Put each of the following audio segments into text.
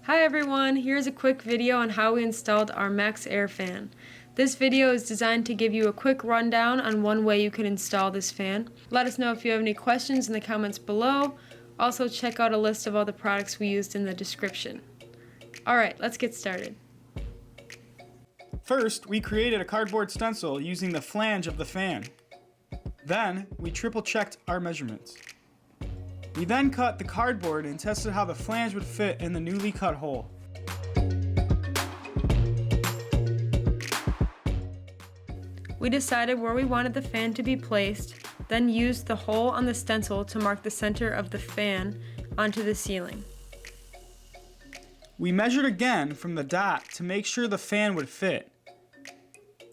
Hi everyone, here's a quick video on how we installed our Maxxair Fan. This video is designed to give you a quick rundown on one way you can install this fan. Let us know if you have any questions in the comments below. Also check out a list of all the products we used in the description. Alright, let's get started. First, we created a cardboard stencil using the flange of the fan. Then, we triple checked our measurements. We then cut the cardboard and tested how the flange would fit in the newly cut hole. We decided where we wanted the fan to be placed, then used the hole on the stencil to mark the center of the fan onto the ceiling. We measured again from the dot to make sure the fan would fit.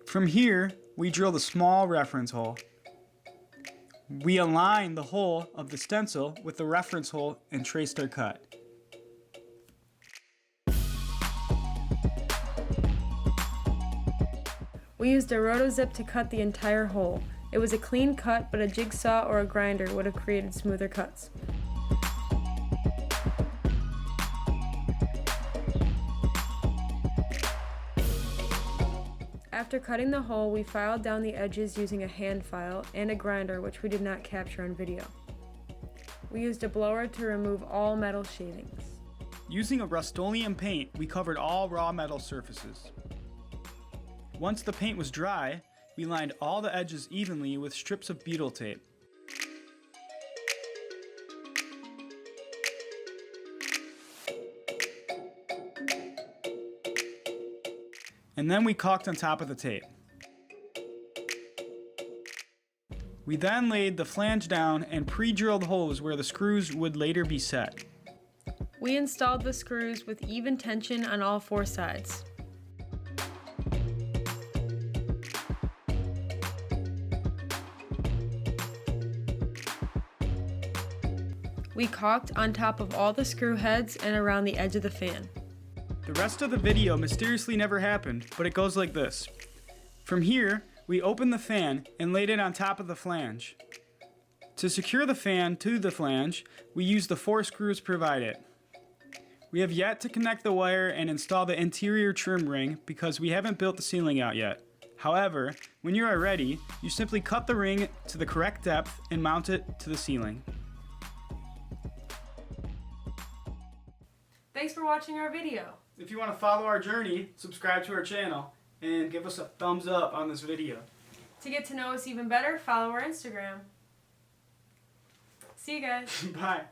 From here, we drilled a small reference hole. We aligned the hole of the stencil with the reference hole and traced our cut. We used a Rotozip to cut the entire hole. It was a clean cut, but a jigsaw or a grinder would have created smoother cuts. After cutting the hole, we filed down the edges using a hand file and a grinder, which we did not capture on video. We used a blower to remove all metal shavings. Using a Rustoleum Paint, we covered all raw metal surfaces. Once the paint was dry, we lined all the edges evenly with strips of Butyl Tape. And then we caulked on top of the tape. We then laid the flange down and pre-drilled holes where the screws would later be set. We installed the screws with even tension on all four sides. We caulked on top of all the screw heads and around the edge of the fan. The rest of the video mysteriously never happened, but it goes like this. From here, we opened the fan and laid it on top of the flange. To secure the fan to the flange, we used the 4 screws provided. We have yet to connect the wire and install the interior trim ring because we haven't built the ceiling out yet. However, when you are ready, you simply cut the ring to the correct depth and mount it to the ceiling. Thanks for watching our video. If you want to follow our journey, subscribe to our channel and give us a thumbs up on this video. To get to know us even better, follow our Instagram. See you guys. Bye.